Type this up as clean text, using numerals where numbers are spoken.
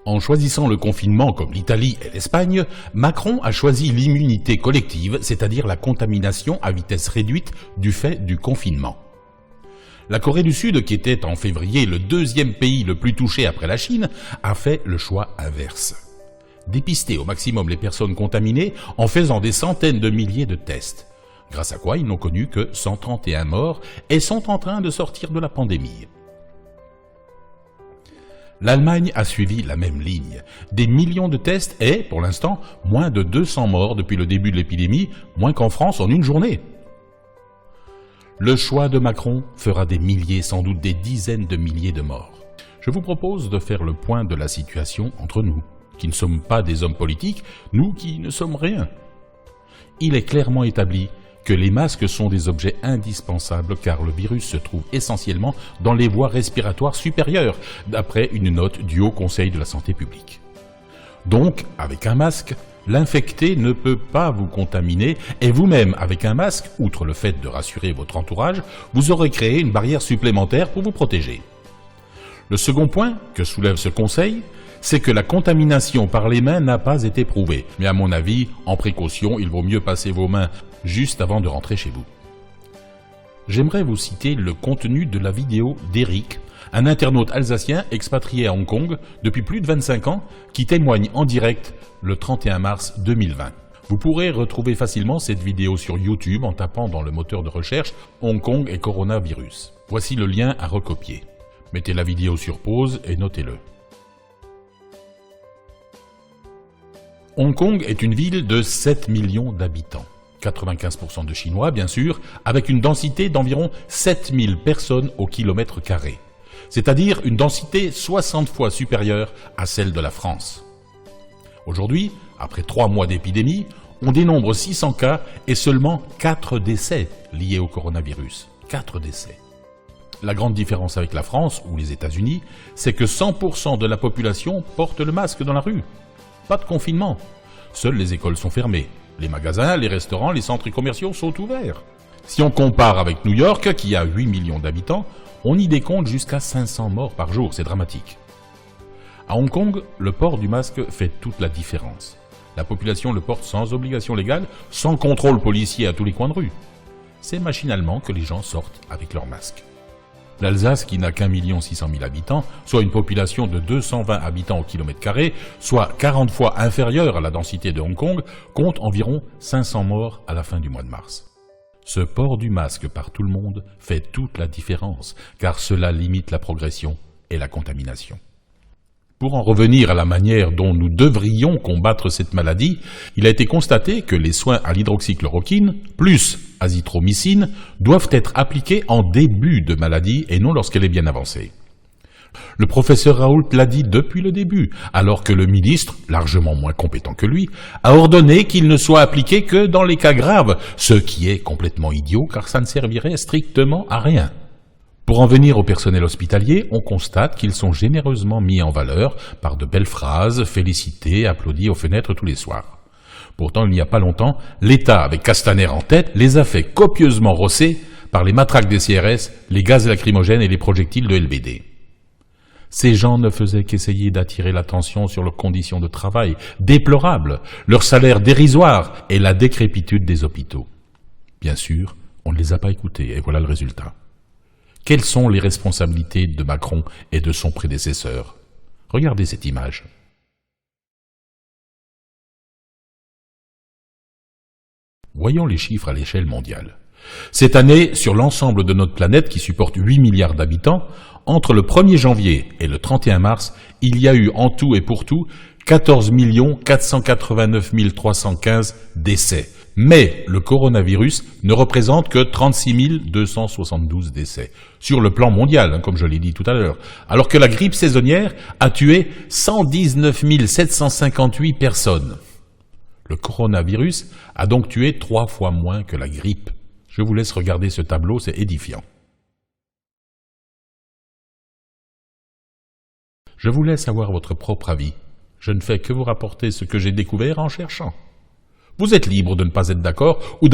En choisissant le confinement comme l'Italie et l'Espagne, Macron a choisi l'immunité collective, c'est-à-dire la contamination à vitesse réduite du fait du confinement. La Corée du Sud, qui était en février le deuxième pays le plus touché après la Chine, a fait le choix inverse. Dépister au maximum les personnes contaminées en faisant des centaines de milliers de tests. Grâce à quoi ils n'ont connu que 131 morts et sont en train de sortir de la pandémie. L'Allemagne a suivi la même ligne. Des millions de tests et, pour l'instant, moins de 200 morts depuis le début de l'épidémie, moins qu'en France en une journée. Le choix de Macron fera des milliers, sans doute des dizaines de milliers de morts. Je vous propose de faire le point de la situation entre nous, qui ne sommes pas des hommes politiques, nous qui ne sommes rien. Il est clairement établi que les masques sont des objets indispensables car le virus se trouve essentiellement dans les voies respiratoires supérieures, d'après une note du Haut Conseil de la Santé publique. Donc, avec un masque, l'infecté ne peut pas vous contaminer et vous-même, avec un masque, outre le fait de rassurer votre entourage, vous aurez créé une barrière supplémentaire pour vous protéger. Le second point que soulève ce conseil, c'est que la contamination par les mains n'a pas été prouvée. Mais à mon avis, en précaution, il vaut mieux passer vos mains juste avant de rentrer chez vous. J'aimerais vous citer le contenu de la vidéo d'Eric, un internaute alsacien expatrié à Hong Kong depuis plus de 25 ans, qui témoigne en direct le 31 mars 2020. Vous pourrez retrouver facilement cette vidéo sur YouTube en tapant dans le moteur de recherche « Hong Kong et coronavirus ». Voici le lien à recopier. Mettez la vidéo sur pause et notez-le. Hong Kong est une ville de 7 millions d'habitants. 95% de Chinois, bien sûr, avec une densité d'environ 7000 personnes au kilomètre carré. C'est-à-dire une densité 60 fois supérieure à celle de la France. Aujourd'hui, après 3 mois d'épidémie, on dénombre 600 cas et seulement 4 décès liés au coronavirus. 4 décès. La grande différence avec la France ou les États-Unis, c'est que 100% de la population porte le masque dans la rue. Pas de confinement. Seules les écoles sont fermées. Les magasins, les restaurants, les centres commerciaux sont ouverts. Si on compare avec New York, qui a 8 millions d'habitants, on y décompte jusqu'à 500 morts par jour. C'est dramatique. À Hong Kong, le port du masque fait toute la différence. La population le porte sans obligation légale, sans contrôle policier à tous les coins de rue. C'est machinalement que les gens sortent avec leur masque. L'Alsace, qui n'a qu'1 600 000 habitants, soit une population de 220 habitants au kilomètre carré, soit 40 fois inférieure à la densité de Hong Kong, compte environ 500 morts à la fin du mois de mars. Ce port du masque par tout le monde fait toute la différence, car cela limite la progression et la contamination. Pour en revenir à la manière dont nous devrions combattre cette maladie, il a été constaté que les soins à l'hydroxychloroquine, plus azithromycine, doivent être appliqués en début de maladie et non lorsqu'elle est bien avancée. Le professeur Raoult l'a dit depuis le début, alors que le ministre, largement moins compétent que lui, a ordonné qu'il ne soit appliqué que dans les cas graves, ce qui est complètement idiot car ça ne servirait strictement à rien. Pour en venir au personnel hospitalier, on constate qu'ils sont généreusement mis en valeur par de belles phrases, félicités, applaudis aux fenêtres tous les soirs. Pourtant, il n'y a pas longtemps, l'État, avec Castaner en tête, les a fait copieusement rosser par les matraques des CRS, les gaz lacrymogènes et les projectiles de LBD. Ces gens ne faisaient qu'essayer d'attirer l'attention sur leurs conditions de travail déplorables, leur salaire dérisoire et la décrépitude des hôpitaux. Bien sûr, on ne les a pas écoutés et voilà le résultat. Quelles sont les responsabilités de Macron et de son prédécesseur? Regardez cette image. Voyons les chiffres à l'échelle mondiale. Cette année, sur l'ensemble de notre planète qui supporte 8 milliards d'habitants, entre le 1er janvier et le 31 mars, il y a eu en tout et pour tout 14 489 315 décès. Mais le coronavirus ne représente que 36 272 décès, sur le plan mondial, comme je l'ai dit tout à l'heure, alors que la grippe saisonnière a tué 119 758 personnes. Le coronavirus a donc tué 3 fois moins que la grippe. Je vous laisse regarder ce tableau, c'est édifiant. Je vous laisse avoir votre propre avis. Je ne fais que vous rapporter ce que j'ai découvert en cherchant. Vous êtes libre de ne pas être d'accord ou d'avoir